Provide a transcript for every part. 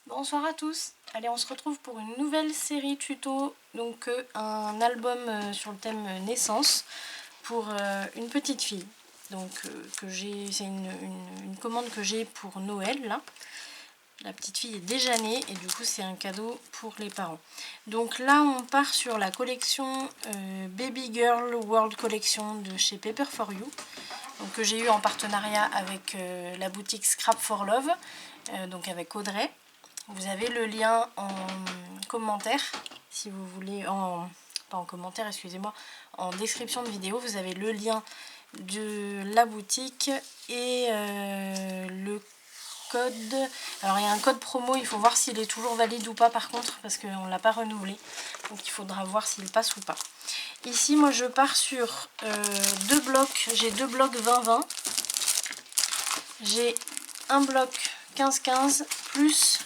Bonsoir à tous. Allez, on se retrouve pour une nouvelle série tuto, donc un album sur le thème naissance pour une petite fille. Donc c'est une commande que j'ai pour Noël là. La petite fille est déjà née et du coup c'est un cadeau pour les parents. Donc là on part sur la collection Baby Girl World Collection de chez Paper for You, donc, que j'ai eu en partenariat avec la boutique Scrap for Love, donc avec Audrey. Vous avez le lien en commentaire, si vous voulez, pas en commentaire, excusez-moi, en description de vidéo, vous avez le lien de la boutique et le code. Alors il y a un code promo, il faut voir s'il est toujours valide ou pas par contre, parce qu'on ne l'a pas renouvelé, donc il faudra voir s'il passe ou pas. Ici, moi je pars sur deux blocs, j'ai deux blocs 20-20, j'ai un bloc 15-15 plus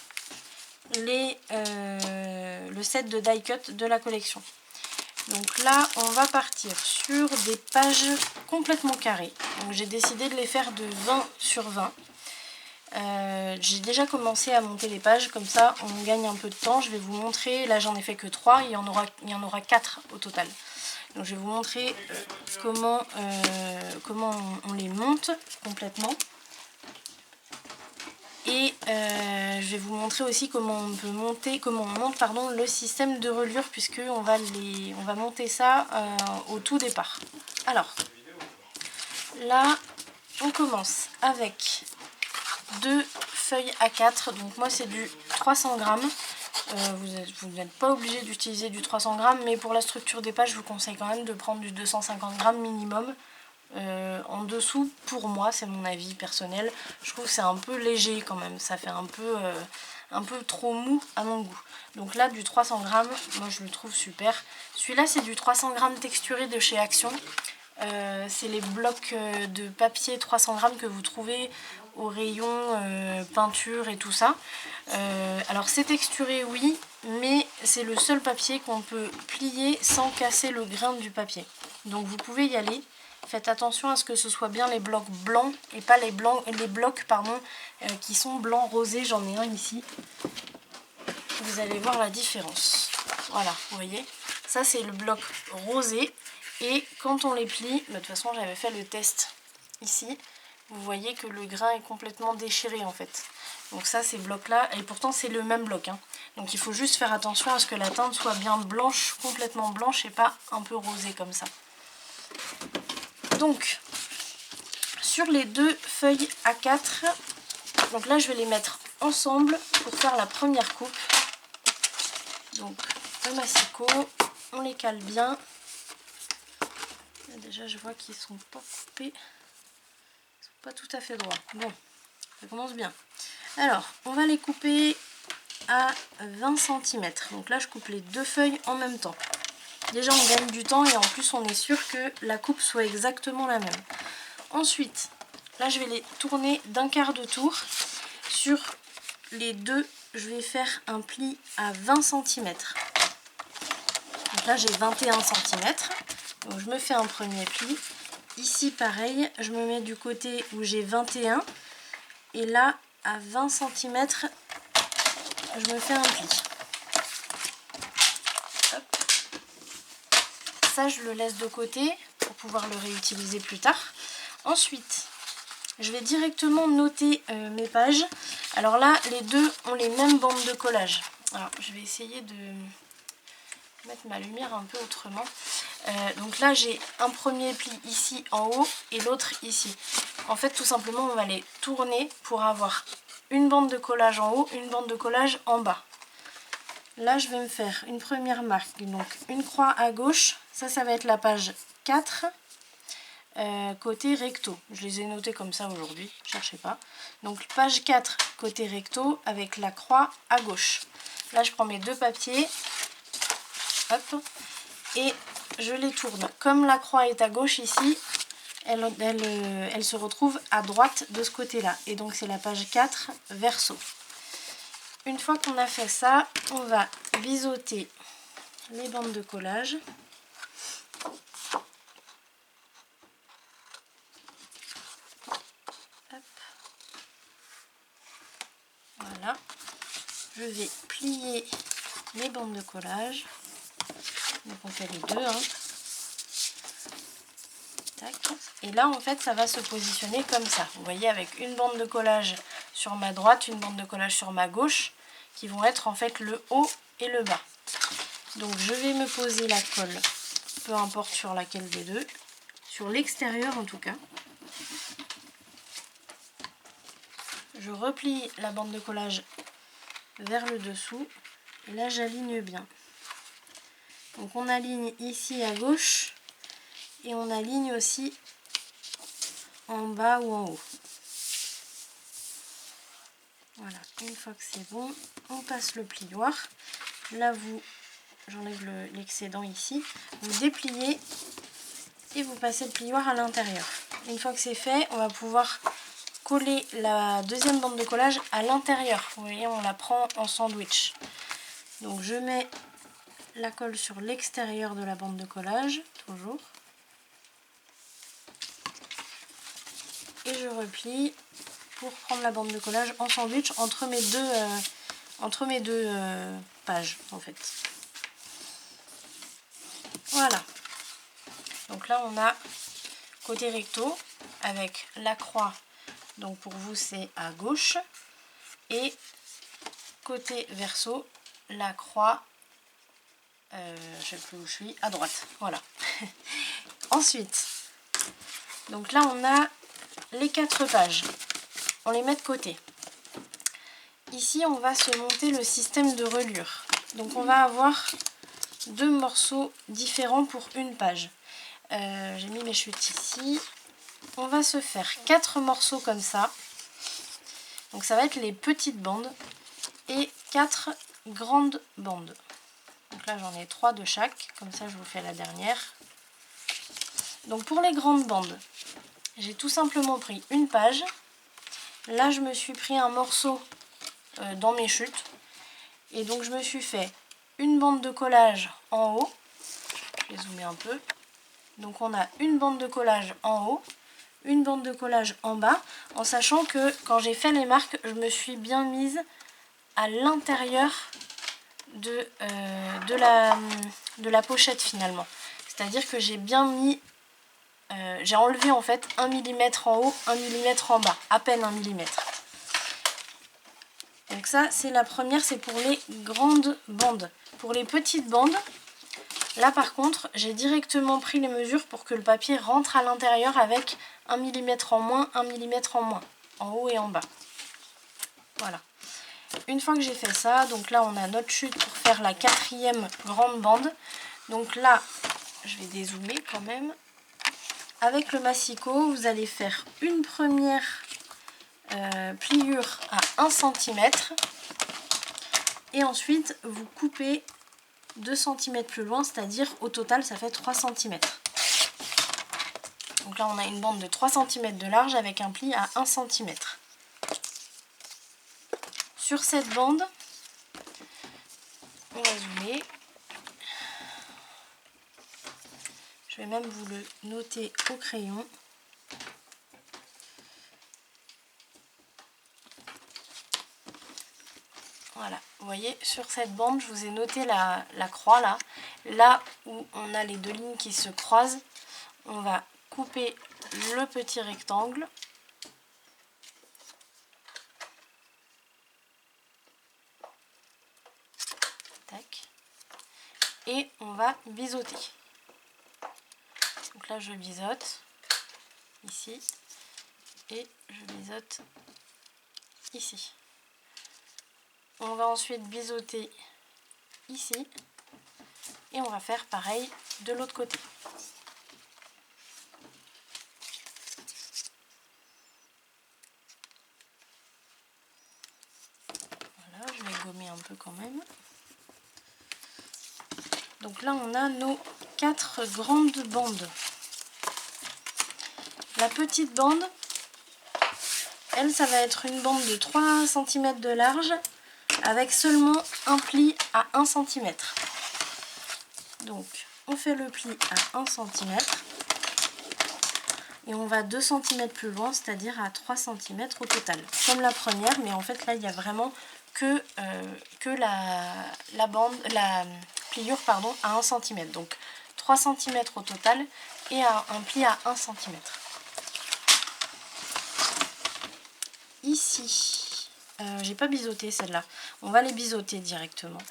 le set de die cut de la collection. Donc là on va partir sur des pages complètement carrées, donc j'ai décidé de les faire de 20 sur 20. J'ai déjà commencé à monter les pages, comme ça on gagne un peu de temps. Je vais vous montrer, là j'en ai fait que 3, il y en aura 4 au total. Donc je vais vous montrer comment on les monte complètement. Et je vais vous montrer aussi comment on monte le système de reliure, puisque on va monter ça au tout départ. Alors là on commence avec deux feuilles A4, donc moi c'est du 300 grammes. Vous n'êtes pas obligé d'utiliser du 300 grammes, mais pour la structure des pages je vous conseille quand même de prendre du 250 grammes minimum. En dessous, pour moi, c'est mon avis personnel, je trouve que c'est un peu léger quand même, ça fait un peu trop mou à mon goût. Donc là, du 300 grammes, moi je le trouve super. Celui-là, c'est du 300 grammes texturé de chez Action. C'est les blocs de papier 300 grammes que vous trouvez au rayon peinture et tout ça. Alors c'est texturé, oui, mais c'est le seul papier qu'on peut plier sans casser le grain du papier. Donc vous pouvez y aller. Faites attention à ce que ce soit bien les blocs blancs et pas les blocs qui sont blancs rosés. J'en ai un ici. Vous allez voir la différence. Voilà, vous voyez. Ça c'est le bloc rosé. Et quand on les plie, de toute façon j'avais fait le test ici. Vous voyez que le grain est complètement déchiré en fait. Donc ça, ces blocs là, et pourtant c'est le même bloc, hein. Donc il faut juste faire attention à ce que la teinte soit bien blanche, complètement blanche et pas un peu rosée comme ça. Donc, sur les deux feuilles A4, donc là je vais les mettre ensemble pour faire la première coupe. Donc le massicot, on les cale bien. Là, déjà je vois qu'ils sont pas coupés, ils sont pas tout à fait droits. Bon, ça commence bien. Alors, on va les couper à 20 cm. Donc là je coupe les deux feuilles en même temps. Déjà on gagne du temps et en plus on est sûr que la coupe soit exactement la même. Ensuite, là je vais les tourner d'un quart de tour. Sur les deux, je vais faire un pli à 20 cm. Donc là j'ai 21 cm. Donc je me fais un premier pli. Ici pareil, je me mets du côté où j'ai 21. Et là, à 20 cm, je me fais un pli. Hop. Ça, je le laisse de côté pour pouvoir le réutiliser plus tard. Ensuite, je vais directement noter mes pages. Alors là, les deux ont les mêmes bandes de collage. Alors, je vais essayer de mettre ma lumière un peu autrement. Donc là, j'ai un premier pli ici en haut et l'autre ici. En fait, tout simplement, on va les tourner pour avoir une bande de collage en haut, une bande de collage en bas. Là, je vais me faire une première marque, donc une croix à gauche. Ça va être la page 4, côté recto. Je les ai notés comme ça aujourd'hui, ne cherchez pas. Donc page 4, côté recto, avec la croix à gauche. Là, je prends mes deux papiers, hop, et je les tourne. Comme la croix est à gauche ici, elle se retrouve à droite de ce côté-là. Et donc c'est la page 4, verso. Une fois qu'on a fait ça, on va biseauter les bandes de collage. Hop. Voilà. je vais plier mes bandes de collage. Donc on fait les deux. Hein. Tac. Et là en fait ça va se positionner comme ça. Vous voyez, avec une bande de collage sur ma droite, une bande de collage sur ma gauche, qui vont être en fait le haut et le bas. Donc je vais me poser la colle, peu importe sur laquelle des deux, sur l'extérieur en tout cas. Je replie la bande de collage vers le dessous et là j'aligne bien. Donc on aligne ici à gauche et on aligne aussi en bas ou en haut. Voilà, une fois que c'est bon, on passe le plioir. Là j'enlève l'excédent ici, vous dépliez et vous passez le plioir à l'intérieur. Une fois que c'est fait, on va pouvoir coller la deuxième bande de collage à l'intérieur. Vous voyez, on la prend en sandwich. Donc je mets la colle sur l'extérieur de la bande de collage, toujours. Et je replie pour prendre la bande de collage en sandwich entre mes deux pages en fait. Voilà. Donc là on a côté recto avec la croix. Donc pour vous c'est à gauche, et côté verso la croix, je sais plus où je suis, à droite, voilà. Ensuite, donc là on a les 4 pages, on les met de côté. Ici on va se monter le système de reliure, donc on va avoir 2 morceaux différents pour une page. J'ai mis mes chutes ici. On va se faire 4 morceaux comme ça. Donc ça va être les petites bandes et 4 grandes bandes. Donc là j'en ai 3 de chaque, comme ça je vous fais la dernière. Donc pour les grandes bandes, j'ai tout simplement pris une page. Là je me suis pris un morceau dans mes chutes. Et donc je me suis fait une bande de collage en haut. Je vais zoomer un peu. Donc on a une bande de collage en haut, une bande de collage en bas, en sachant que quand j'ai fait les marques, je me suis bien mise à l'intérieur de la pochette finalement. C'est-à-dire que j'ai bien mis, j'ai enlevé en fait 1 mm en haut, 1 mm en bas, à peine 1 mm. Donc ça c'est la première, c'est pour les grandes bandes. Pour les petites bandes, là par contre, j'ai directement pris les mesures pour que le papier rentre à l'intérieur avec 1 mm en moins, 1 mm en moins, en haut et en bas. Voilà. Une fois que j'ai fait ça, donc là on a notre chute pour faire la 4e grande bande. Donc là, je vais dézoomer quand même. Avec le massicot, vous allez faire une première pliure à 1 cm. Et ensuite, vous coupez 2 cm plus loin, c'est-à-dire au total ça fait 3 cm. Donc là on a une bande de 3 cm de large avec un pli à 1 cm. Sur cette bande, on va zoomer. Je vais même vous le noter au crayon. Voilà, vous voyez, sur cette bande, je vous ai noté la croix là. Là où on a les 2 lignes qui se croisent, on va couper le petit rectangle. Tac. Et on va biseauter. Donc là, je biseaute ici et je biseaute ici. On va ensuite biseauter ici et on va faire pareil de l'autre côté. Voilà, je vais gommer un peu quand même. Donc là on a nos 4 grandes bandes. La petite bande, elle, ça va être une bande de 3 cm de large avec seulement un pli à 1 cm. Donc on fait le pli à 1 cm. et on va 2 cm plus loin, c'est-à-dire à 3 cm au total. Comme la première, mais en fait là il y a vraiment que la pliure pardon, à 1 cm. Donc 3 cm au total et un pli à 1 cm. Ici, j'ai pas biseauté celle-là. On va les biseauter directement.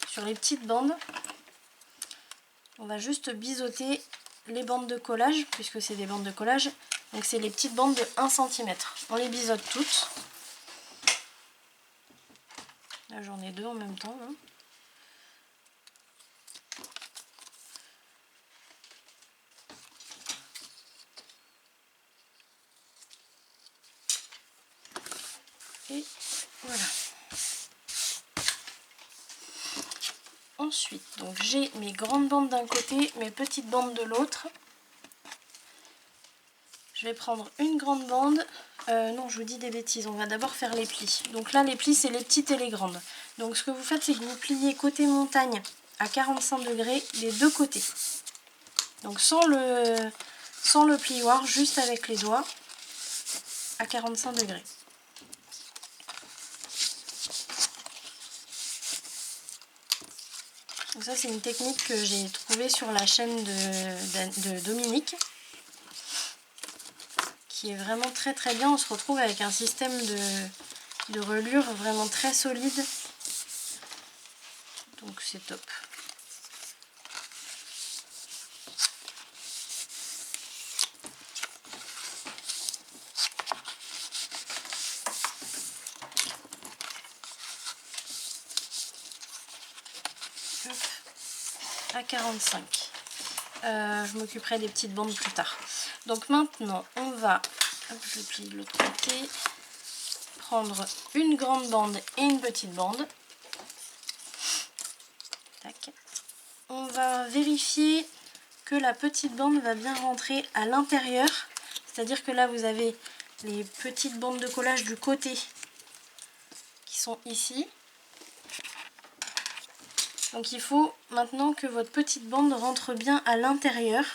Sur les petites bandes, on va juste biseauter les bandes de collage, puisque c'est des bandes de collage. Donc c'est les petites bandes de 1 cm. On les biseaute toutes. Là j'en ai deux en même temps. Hein. Et voilà. Ensuite, donc j'ai mes grandes bandes d'un côté, mes petites bandes de l'autre. Je vais prendre une grande bande. Non, je vous dis des bêtises, on va d'abord faire les plis. Donc là, les plis, c'est les petites et les grandes. Donc ce que vous faites, c'est que vous pliez côté montagne à 45 degrés des deux côtés. Donc sans le plioir, juste avec les doigts à 45 degrés. Donc ça, c'est une technique que j'ai trouvée sur la chaîne de Dominique, qui est vraiment très très bien. On se retrouve avec un système de relure vraiment très solide. Donc c'est top. Hop. À 45. Je m'occuperai des petites bandes plus tard. Donc maintenant, on va, hop, je plie de l'autre côté, prendre une grande bande et une petite bande. Tac. On va vérifier que la petite bande va bien rentrer à l'intérieur. C'est-à-dire que là, vous avez les petites bandes de collage du côté qui sont ici. Donc il faut maintenant que votre petite bande rentre bien à l'intérieur.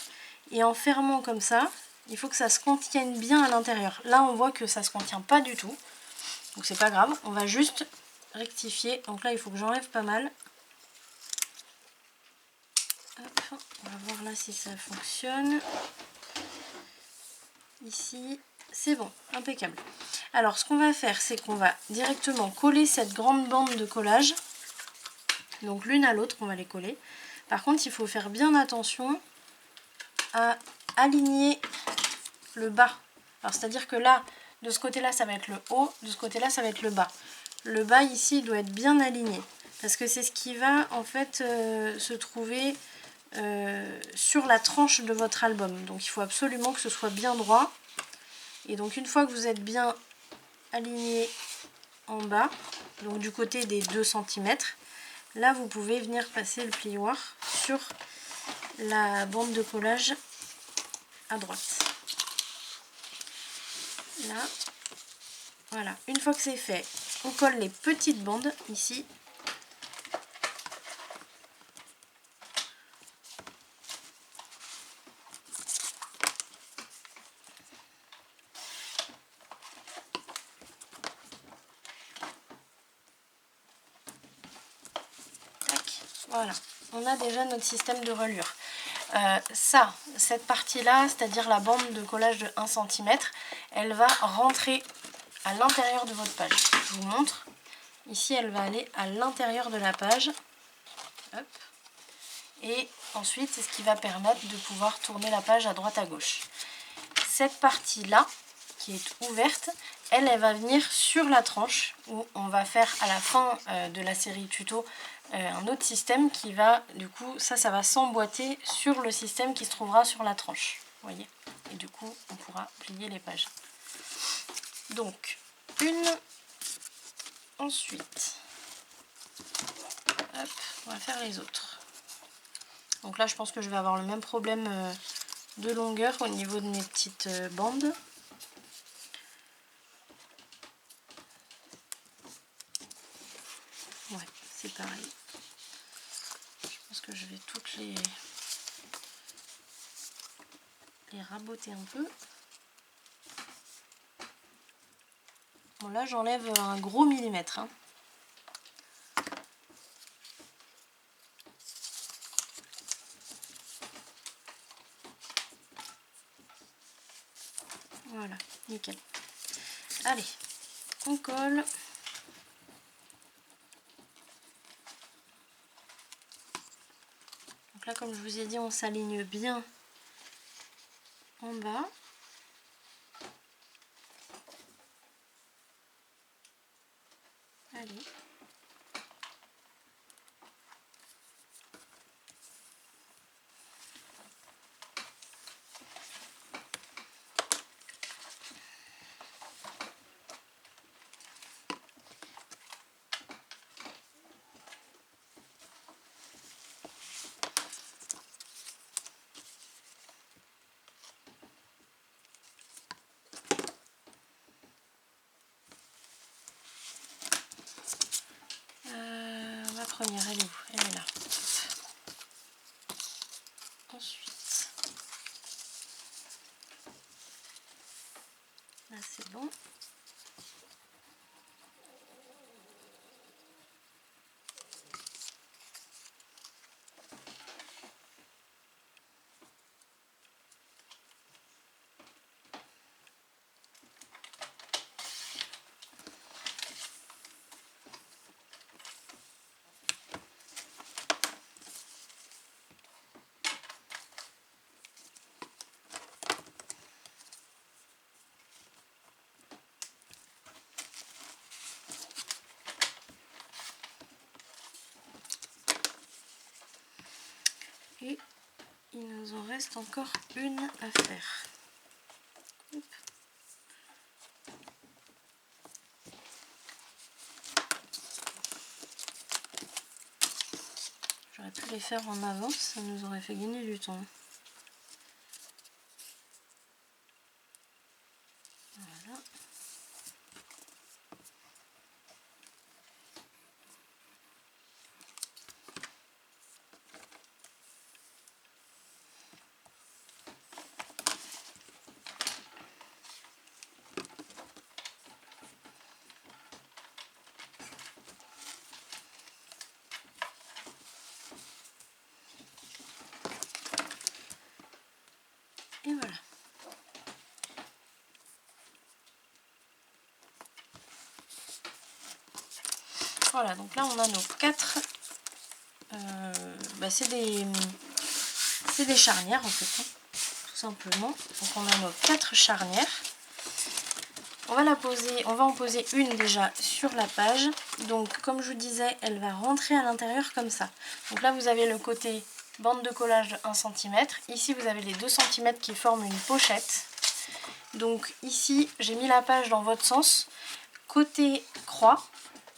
Et en fermant comme ça, il faut que ça se contienne bien à l'intérieur. Là, on voit que ça ne se contient pas du tout. Donc c'est pas grave, on va juste rectifier. Donc là, il faut que j'enlève pas mal. Hop, on va voir là si ça fonctionne. Ici, c'est bon, impeccable. Alors, ce qu'on va faire, c'est qu'on va directement coller cette grande bande de collage. Donc l'une à l'autre, on va les coller. Par contre, il faut faire bien attention à aligner le bas. Alors, c'est-à-dire que là, de ce côté-là, ça va être le haut, de ce côté-là, ça va être le bas. Le bas, ici, il doit être bien aligné. Parce que c'est ce qui va, en fait, se trouver sur la tranche de votre album. Donc, il faut absolument que ce soit bien droit. Et donc, une fois que vous êtes bien aligné en bas, donc du côté des 2 cm, là, vous pouvez venir passer le plioir sur la bande de collage à droite. Là, voilà. Une fois que c'est fait, on colle les petites bandes ici. Tac. Voilà. On a déjà notre système de reliure. Cette partie-là, c'est-à-dire la bande de collage de 1 cm, elle va rentrer à l'intérieur de votre page. Je vous montre. Ici, elle va aller à l'intérieur de la page. Hop. Et ensuite, c'est ce qui va permettre de pouvoir tourner la page à droite à gauche. Cette partie-là, qui est ouverte, elle va venir sur la tranche, où on va faire à la fin de la série tuto un autre système qui va, du coup, ça va s'emboîter sur le système qui se trouvera sur la tranche. Vous voyez? Et du coup, on pourra plier les pages. Donc, ensuite, hop, on va faire les autres. Donc là, je pense que je vais avoir le même problème de longueur au niveau de mes petites bandes. Ouais, c'est pareil. Je pense que je vais toutes les raboter un peu. Bon là j'enlève un gros millimètre. Hein. Voilà, nickel. Allez, on colle. Donc là, comme je vous ai dit, on s'aligne bien en bas. Allez. La première, elle est où? Elle est là. Ensuite, là c'est bon. Et il nous en reste encore une à faire. Hop. J'aurais pu les faire en avance, ça nous aurait fait gagner du temps. Voilà. Et voilà. Voilà, donc là on a nos 4. C'est des charnières en fait, hein, tout simplement. Donc on a nos 4 charnières. On va en poser une déjà sur la page. Donc comme je vous disais, elle va rentrer à l'intérieur comme ça. Donc là vous avez le côté bande de collage de 1 cm. Ici vous avez les 2 cm qui forment une pochette. Donc ici j'ai mis la page dans votre sens. Côté croix.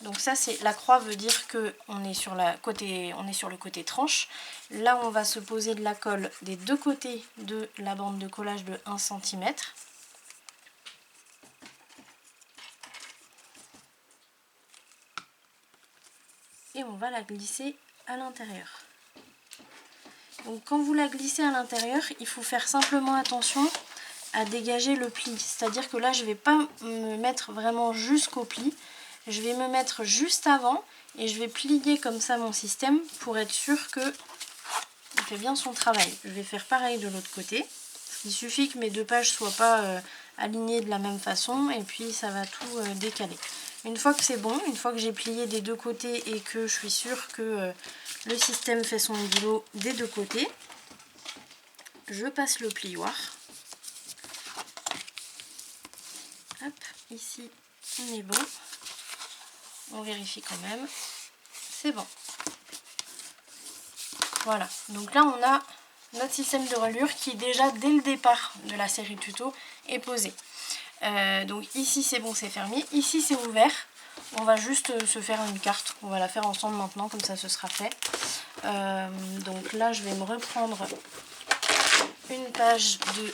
Donc ça c'est la croix veut dire que on est sur le côté tranche. Là on va se poser de la colle des deux côtés de la bande de collage de 1 cm. Et on va la glisser à l'intérieur. Donc quand vous la glissez à l'intérieur, il faut faire simplement attention à dégager le pli. C'est-à-dire que là je ne vais pas me mettre vraiment jusqu'au pli. Je vais me mettre juste avant et je vais plier comme ça mon système pour être sûr que il fait bien son travail. Je vais faire pareil de l'autre côté. Il suffit que mes deux pages ne soient pas alignées de la même façon et puis ça va tout décaler. Une fois que c'est bon, une fois que j'ai plié des deux côtés et que je suis sûre que le système fait son boulot des deux côtés, je passe le plioir. Hop, ici on est bon. On vérifie quand même. C'est bon. Voilà. Donc là, on a notre système de reliure qui déjà, dès le départ de la série tuto, est posé. Donc ici, c'est bon, c'est fermé. Ici, c'est ouvert. On va juste se faire une carte. On va la faire ensemble maintenant, comme ça, ce sera fait. Donc là, je vais me reprendre une page de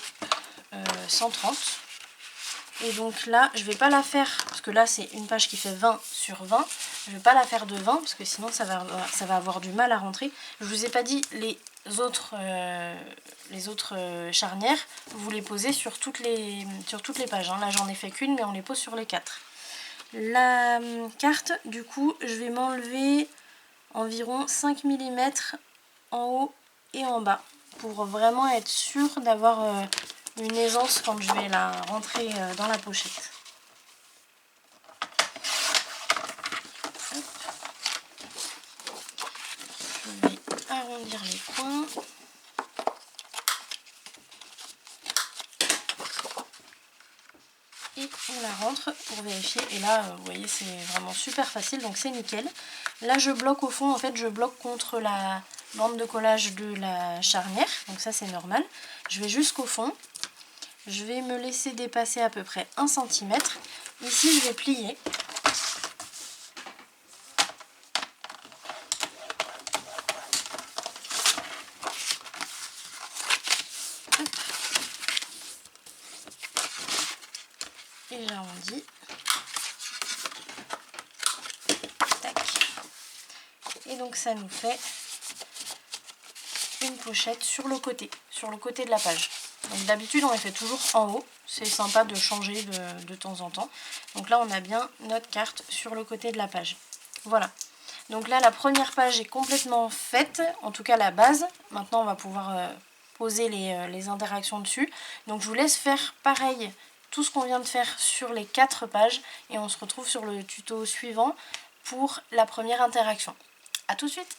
130. Et donc là, je vais pas la faire, parce que là c'est une page qui fait 20 sur 20. Je vais pas la faire de 20, parce que sinon ça va avoir du mal à rentrer. Je vous ai pas dit les autres charnières, vous les posez sur toutes les pages. Hein. Là j'en ai fait qu'une, mais on les pose sur les 4. La carte, du coup, je vais m'enlever environ 5 mm en haut et en bas pour vraiment être sûre d'avoir une aisance quand je vais la rentrer dans la pochette. Hop. Je vais arrondir les coins. Et on la rentre pour vérifier. Et là, vous voyez, c'est vraiment super facile, donc c'est nickel. Là, je bloque au fond, en fait, je bloque contre la bande de collage de la charnière. Donc ça, c'est normal. Je vais jusqu'au fond. Je vais me laisser dépasser à peu près 1 cm. Ici, je vais plier. Et j'arrondis. Tac. Et donc ça nous fait une pochette sur le côté de la page. Donc d'habitude on les fait toujours en haut, c'est sympa de changer de temps en temps. Donc là on a bien notre carte sur le côté de la page. Voilà. Donc là la première page est complètement faite, en tout cas la base. Maintenant on va pouvoir poser les interactions dessus. Donc je vous laisse faire pareil, tout ce qu'on vient de faire sur les 4 pages. Et on se retrouve sur le tuto suivant pour la première interaction. A tout de suite!